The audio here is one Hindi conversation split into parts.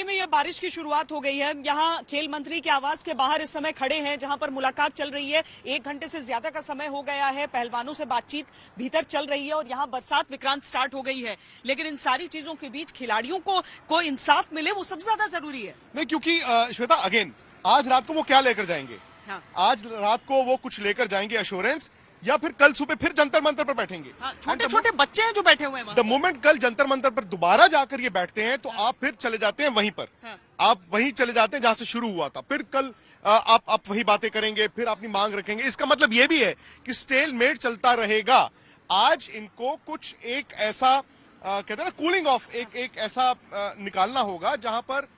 दिल्ली में यह बारिश की शुरुआत हो गई है। यहाँ खेल मंत्री के आवास के बाहर इस समय खड़े हैं, जहां पर मुलाकात चल रही है। 1 घंटे से ज्यादा का समय हो गया है, पहलवानों से बातचीत भीतर चल रही है और यहाँ बरसात विक्रांत स्टार्ट हो गई है। लेकिन इन सारी चीजों के बीच खिलाड़ियों को इंसाफ मिले, वो सबसे ज्यादा जरूरी है। नहीं, क्योंकि श्वेता अगेन आज रात को वो क्या लेकर जाएंगे? हाँ। आज रात को वो कुछ लेकर जाएंगे एश्योरेंस, या फिर कल सुबह फिर जंतर मंतर पर बैठेंगे? छोटे छोटे बच्चे हैं जो बैठे हुए हैं। द मोमेंट कल जंतर मंतर पर दोबारा जाकर ये बैठते हैं तो आप फिर चले जाते हैं वहीं पर। आप वहीं चले जाते हैं जहां से शुरू हुआ था। फिर कल आप वही बातें करेंगे, फिर अपनी मांग रखेंगे। इसका मतलब ये भी है कि स्टेलमेट चलता रहेगा। आज इनको कुछ एक ऐसा कहते हैं ना कूलिंग ऑफ, एक ऐसा निकालना होगा जहां पर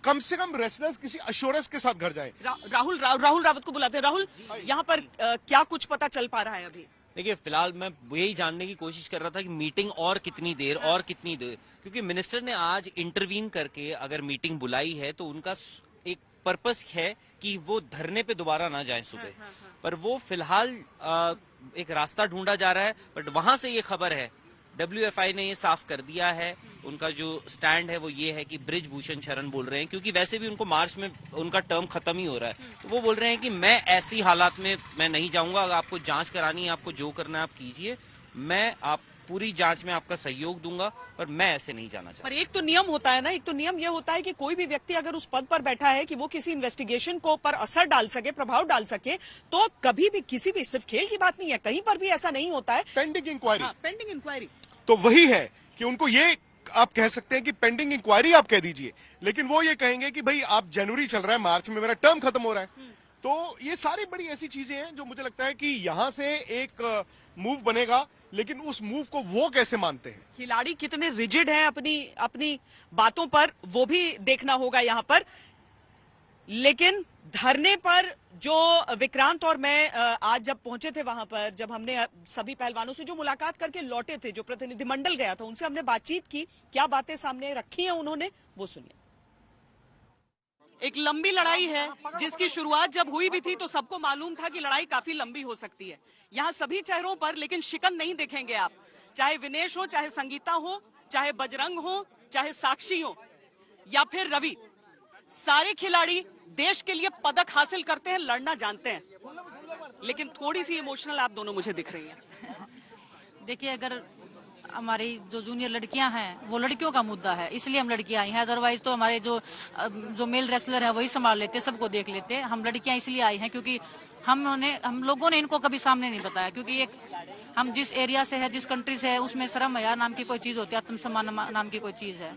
कम से कम रेसलर्स किसी अश्योरेंस के साथ घर जाए। राहुल रावत को बुलाते हैं। राहुल, यहाँ पर क्या कुछ पता चल पा रहा है अभी? देखिए, फिलहाल मैं यही जानने की कोशिश कर रहा था कि मीटिंग और कितनी देर, क्योंकि मिनिस्टर ने आज इंटरवीन करके अगर मीटिंग बुलाई है तो उनका एक पर्पस है कि वो धरने पे दोबारा ना जाएं सुबह। पर वो फिलहाल एक रास्ता ढूंढा जा रहा है। बट वहां से ये खबर है, WFI ने ये साफ कर दिया है, उनका जो स्टैंड है वो ये है कि ब्रिजभूषण शरण बोल रहे हैं, क्योंकि वैसे भी उनको मार्च में उनका टर्म खत्म ही हो रहा है। तो वो बोल रहे हैं कि मैं ऐसी हालात में मैं नहीं जाऊंगा। अगर आपको जांच करानी है, आपको जो करना है आप कीजिए, मैं आप पूरी जांच में आपका सहयोग दूंगा, पर मैं ऐसे नहीं जाना चाहता। पर एक तो नियम होता है ना, एक तो नियम ये होता है कि कोई भी व्यक्ति अगर उस पद पर बैठा है कि वो किसी इन्वेस्टिगेशन को पर असर डाल सके, प्रभाव डाल सके, तो कभी भी किसी भी, सिर्फ खेल की बात नहीं है, कहीं पर भी ऐसा नहीं होता है। पेंडिंग इंक्वायरी तो वही है कि उनको ये आप कह सकते हैं कि पेंडिंग इंक्वायरी आप कह दीजिए, लेकिन वो ये कहेंगे कि भाई आप जनवरी चल रहा है, मार्च में मेरा टर्म खत्म हो रहा है। तो ये सारी बड़ी ऐसी चीजें हैं जो मुझे लगता है कि यहां से एक मूव बनेगा, लेकिन उस मूव को वो कैसे मानते हैं, खिलाड़ी कितने रिजिड हैं अपनी बातों पर, वो भी देखना होगा यहाँ पर। लेकिन धरने पर जो विक्रांत और मैं आज जब पहुंचे थे वहां पर, जब हमने सभी पहलवानों से जो मुलाकात करके लौटे थे, जो प्रतिनिधिमंडल गया था, उनसे हमने बातचीत की, क्या बातें सामने रखी हैं उन्होंने, वो सुनिए। एक लंबी लड़ाई है जिसकी शुरुआत जब हुई भी थी तो सबको मालूम था कि लड़ाई काफी लंबी हो सकती है। यहाँ सभी चेहरों पर लेकिन शिकन नहीं देखेंगे आप, चाहे विनेश हो, चाहे संगीता हो, चाहे बजरंग हो, चाहे साक्षी हो या फिर रवि। सारे खिलाड़ी देश के लिए पदक हासिल करते हैं, लड़ना जानते हैं, लेकिन थोड़ी सी इमोशनल आप दोनों मुझे दिख रही हैं। देखिए, अगर हमारी जो जूनियर लड़कियां हैं वो लड़कियों का मुद्दा है, इसलिए हम लड़कियां आई हैं। अदरवाइज तो हमारे जो मेल रेसलर है वही संभाल लेते, सबको देख लेते। हम लड़कियां इसलिए आई हैं क्योंकि हम लोगों ने इनको कभी सामने नहीं बताया, क्योंकि हम जिस एरिया से है, जिस कंट्री से है, उसमें शर्म हया नाम की कोई चीज होती है, आत्मसम्मान नाम की कोई चीज है,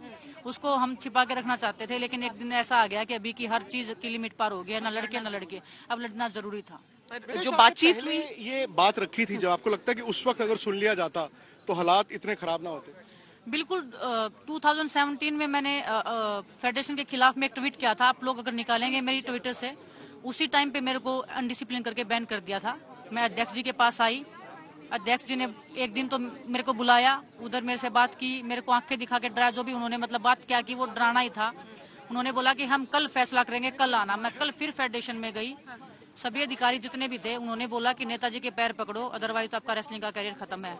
उसको हम छिपा के रखना चाहते थे। लेकिन एक दिन ऐसा आ गया कि अभी की हर चीज की लिमिट पार हो गया, ना लड़के, अब लड़ना जरूरी था। जो बातचीत हुई, ये बात रखी थी, जब आपको लगता है कि उस वक्त अगर सुन लिया जाता तो हालात इतने खराब ना होते? बिल्कुल। 2017 में मैंने फेडरेशन के खिलाफ में एक ट्वीट किया था, आप लोग अगर निकालेंगे मेरी ट्विटर से, उसी टाइम पे मेरे को अनडिसिप्लिन करके बैन कर दिया था। मैं अध्यक्ष जी के पास आई, अध्यक्ष जी ने एक दिन तो मेरे को बुलाया, उधर मेरे से बात की, मेरे को आंखें दिखा के डराया, जो भी उन्होंने मतलब बात क्या की वो डराना ही था। उन्होंने बोला कि हम कल फैसला करेंगे, कल आना। मैं कल फिर फेडरेशन में गई, सभी अधिकारी जितने भी थे उन्होंने बोला कि नेताजी के पैर पकड़ो, अदरवाइज तो आपका रेसलिंग का करियर खत्म है।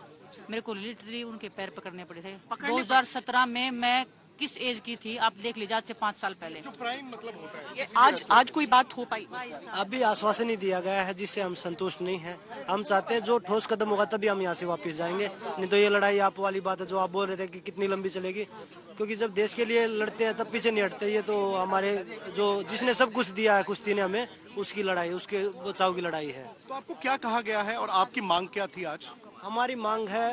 मेरे को लिटरली उनके पैर पकड़ने पड़े थे। 2017 में मैं किस एज की थी आप देख लीजिए, आज से 5 साल पहले। जो प्राइम मतलब होता है, आज कोई बात हो पाई? अभी आश्वासन ही दिया गया है जिससे हम संतुष्ट नहीं हैं। हम चाहते हैं जो ठोस कदम होगा तभी हम यहाँ से वापस जाएंगे, नहीं तो ये लड़ाई आप वाली बात है जो आप बोल रहे थे कि कितनी लंबी चलेगी, क्योंकि जब देश के लिए लड़ते हैं तब पीछे नहीं हटते। ये तो हमारे जो जिसने सब कुछ दिया है कुश्ती ने हमें, उसकी लड़ाई, उसके बचाव की लड़ाई है। तो आपको क्या कहा गया है और आपकी मांग क्या थी आज? हमारी मांग है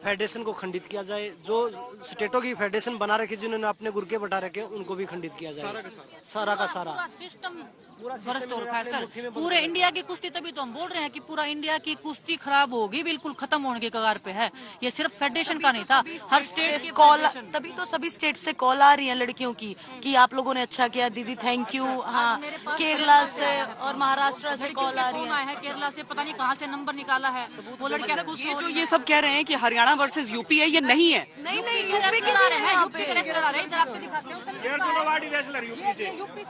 फेडरेशन को खंडित किया जाए, जो स्टेटों की फेडरेशन बना रखी, जिन्होंने अपने गुर्गे बैठा रखे, उनको भी खंडित किया जाए। सारा का सारा सिस्टम भ्रष्ट हो रखा है सर। पूरे इंडिया की कुश्ती, तभी तो हम बोल रहे हैं कि पूरा इंडिया की कुश्ती खराब होगी, बिल्कुल खत्म होने के कगार पे है। ये सिर्फ फेडरेशन का नहीं था, हर स्टेट की कॉल, तभी तो सभी स्टेट से कॉल आ रही है लड़कियों की कि आप लोगों ने अच्छा किया दीदी, थैंक यू। हाँ, केरला से और महाराष्ट्र से कॉल आ रही है। केरला से पता नहीं कहाँ से नंबर निकाला है, वो लड़कियां खुश हो। ये सब कह रहे हैं कि हरियाणा वर्सेस यूपी है, ये नहीं है। नहीं, यूपी के आ रहे हैं, यूपी के रेसलर आ रहे हैं, इधर आपसे दिखाते हैं।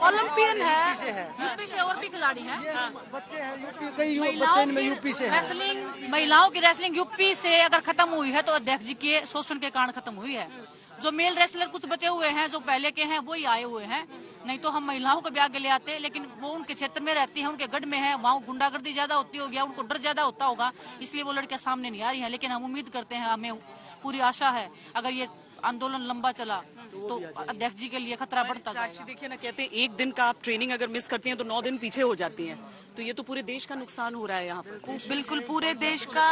ओलंपियन है, यूपी से और भी खिलाड़ी हैं। बच्चे हैं यूपी, कई बच्चे इनमें यूपी से हैं। रेसलिंग, महिलाओं की रेसलिंग यूपी से अगर खत्म हुई है तो अध्यक्ष जी के शोषण के कारण खत्म हुई है। जो मेल रेसलर कुछ बचे हुए हैं, जो पहले के हैं, वही आए हुए हैं। नहीं तो हम महिलाओं को भी आगे ले आते, लेकिन वो उनके क्षेत्र में रहती हैं, उनके गढ़ में है, वहाँ गुंडागर्दी ज्यादा होती होगी, उनको डर ज्यादा होता होगा, इसलिए वो लड़कियां सामने नहीं आ रही हैं। लेकिन हम उम्मीद करते हैं, हमें पूरी आशा है, अगर ये आंदोलन लंबा चला तो अध्यक्ष जी के लिए खतरा बढ़ता जाएगा। देखिए ना, कहते हैं एक दिन का आप ट्रेनिंग अगर मिस करती हैं तो 9 दिन पीछे हो जाती हैं, तो ये तो पूरे देश का नुकसान हो रहा है यहाँ पर। बिल्कुल पूरे देश का,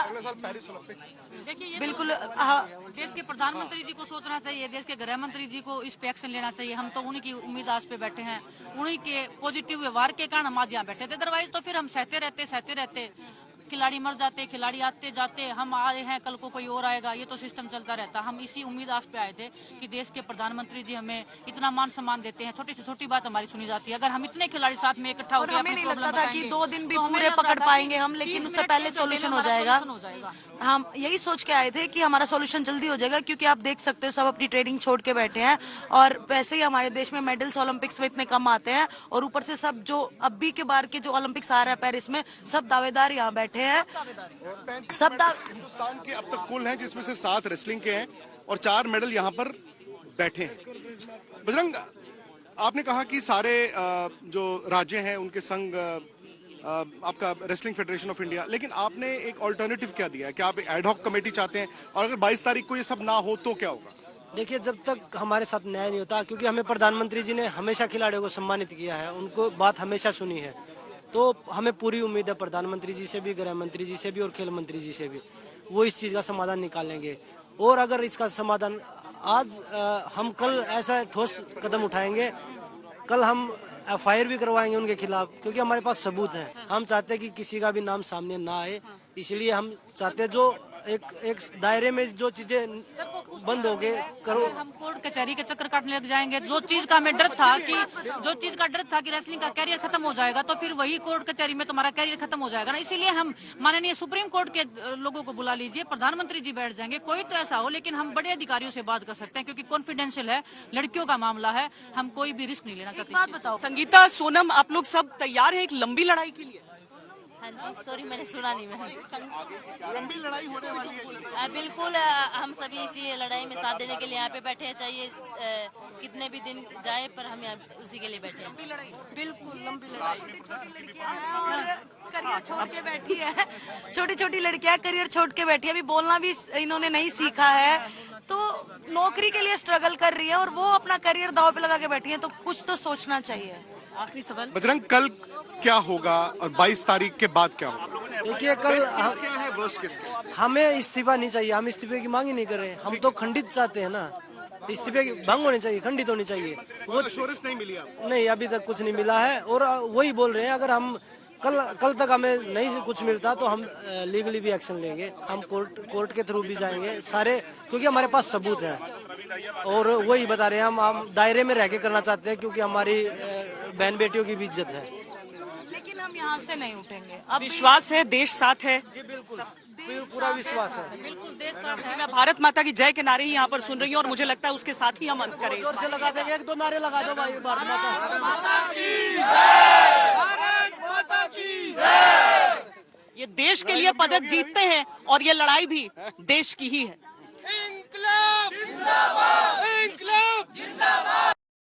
देखिए ये बिल्कुल देश के प्रधानमंत्री जी को सोचना चाहिए, देश के गृह मंत्री जी को इस पे एक्शन लेना चाहिए। हम तो उन्हीं की उम्मीद आस पे बैठे हैं, उन्हीं के पॉजिटिव व्यवहार के कारण हम आज यहाँ बैठे थे। अदरवाइज तो फिर हम सहते रहते, खिलाड़ी मर जाते, खिलाड़ी आते जाते, हम आए हैं, कल को कोई और आएगा, ये तो सिस्टम चलता रहता। हम इसी उम्मीद आस पे आए थे कि देश के प्रधानमंत्री जी हमें इतना मान सम्मान देते हैं, छोटी से छोटी बात हमारी सुनी जाती है। अगर हम इतने खिलाड़ी साथ में इकट्ठा और हमें नहीं लगता था कि 2 दिन भी पूरे पकड़ पाएंगे हम, लेकिन उससे पहले सोल्यूशन हो जाएगा। हम यही सोच के आए थे कि हमारा सोल्यूशन जल्दी हो जाएगा, क्योंकि आप देख सकते हो सब अपनी ट्रेनिंग छोड़ के बैठे हैं, और वैसे ही हमारे देश में मेडल्स ओलंपिक्स में इतने कम आते हैं, और ऊपर से सब जो अभी के बार के जो ओलंपिक्स आ रहा है पेरिस में, सब दावेदार यहाँ बैठे हैं। सब हिंदुस्तान के अब तक कुल हैं, जिसमें से 7 रेसलिंग के हैं और 4 मेडल यहाँ पर बैठे हैं। बजरंग, आपने कहा कि सारे जो राज्य हैं उनके संग आपका रेसलिंग फेडरेशन ऑफ इंडिया, लेकिन आपने एक ऑल्टरनेटिव क्या दिया है कि आप एडहॉक कमेटी चाहते हैं, और अगर 22 तारीख को ये सब ना हो तो क्या होगा? देखिए, जब तक हमारे साथ न्याय नहीं होता, क्योंकि हमें प्रधानमंत्री जी ने हमेशा खिलाड़ियों को सम्मानित किया है, उनको बात हमेशा सुनी है, तो हमें पूरी उम्मीद है प्रधानमंत्री जी से भी, गृह मंत्री जी से भी और खेल मंत्री जी से भी, वो इस चीज का समाधान निकालेंगे। और अगर इसका समाधान आज हम कल ऐसा ठोस कदम उठाएंगे, कल हम FIR भी करवाएंगे उनके खिलाफ, क्योंकि हमारे पास सबूत है। हम चाहते हैं कि किसी का भी नाम सामने ना आए, इसलिए हम चाहते हैं जो एक दायरे में जो चीजें बंद हो गए करो। हम कोर्ट कचहरी के चक्कर काटने लग जाएंगे, जो चीज का हमें डर था कि रेसलिंग का कैरियर खत्म हो जाएगा, तो फिर वही कोर्ट कचहरी में तुम्हारा कैरियर खत्म हो जाएगा ना। इसीलिए हम माननीय सुप्रीम कोर्ट के लोगों को बुला लीजिए, प्रधानमंत्री जी बैठ जाएंगे, कोई तो ऐसा हो, लेकिन हम बड़े अधिकारियों से बात कर सकते हैं, क्योंकि कॉन्फिडेंशियल है, लड़कियों का मामला है, हम कोई भी रिस्क नहीं लेना चाहते। बात बताओ संगीता, सोनम, आप लोग सब तैयार हैं एक लंबी लड़ाई के लिए? हाँ जी, सॉरी मैंने सुना नहीं। लंबी लड़ाई होने वाली है। बिल्कुल, हम सभी इसी लड़ाई में साथ देने के लिए यहाँ पे बैठे हैं, चाहिए कितने भी दिन जाए, पर हम यहाँ उसी के लिए बैठे हैं। बिल्कुल लंबी लड़ाई, और करियर छोड़ के बैठी है, छोटी छोटी लड़कियां करियर छोड़ के बैठी है, अभी बोलना भी इन्होंने नहीं सीखा है, तो नौकरी के लिए स्ट्रगल कर रही है, और वो अपना करियर दांव पे लगा के बैठी है, तो कुछ तो सोचना चाहिए। आखिरी सवाल, बजरंग, कल क्या होगा और 22 तारीख के बाद क्या होगा? देखिए, कल क्या है वर्स्ट केस? हमें इस्तीफा नहीं चाहिए, हम इस्तीफे की मांग ही नहीं कर रहे, हम तो खंडित चाहते हैं ना, इस्तीफे की भंग होनी चाहिए, खंडित होनी चाहिए। वो एश्योरेंस नहीं मिली आपको? नहीं, अभी तक कुछ नहीं मिला है, और वही बोल रहे हैं, अगर हम कल तक हमें नहीं कुछ मिलता तो हम लीगली भी एक्शन लेंगे, हम कोर्ट के थ्रू भी जाएंगे सारे, क्योंकि हमारे पास सबूत है, और वही बता रहे हैं, हम दायरे में रह के करना चाहते हैं, क्योंकि हमारी बहन बेटियों की भी इज्जत है। लेकिन हम यहाँ से नहीं उठेंगे, अब विश्वास है, देश साथ है? जी बिल्कुल, पूरा विश्वास है। बिल्कुल देश साथ है। मैं भारत माता की जय के नारे ही यहाँ पर सुन रही हूँ, और मुझे लगता है उसके साथ ही हम अंत करें। जोर से लगा देंगे, 1-2 नारे लगा दो भाई, भारत माता ये देश के लिए पदक जीतते हैं, और ये लड़ाई भी देश की ही है। इंकलाब जिंदाबाद, इंकलाब जिंदाबाद।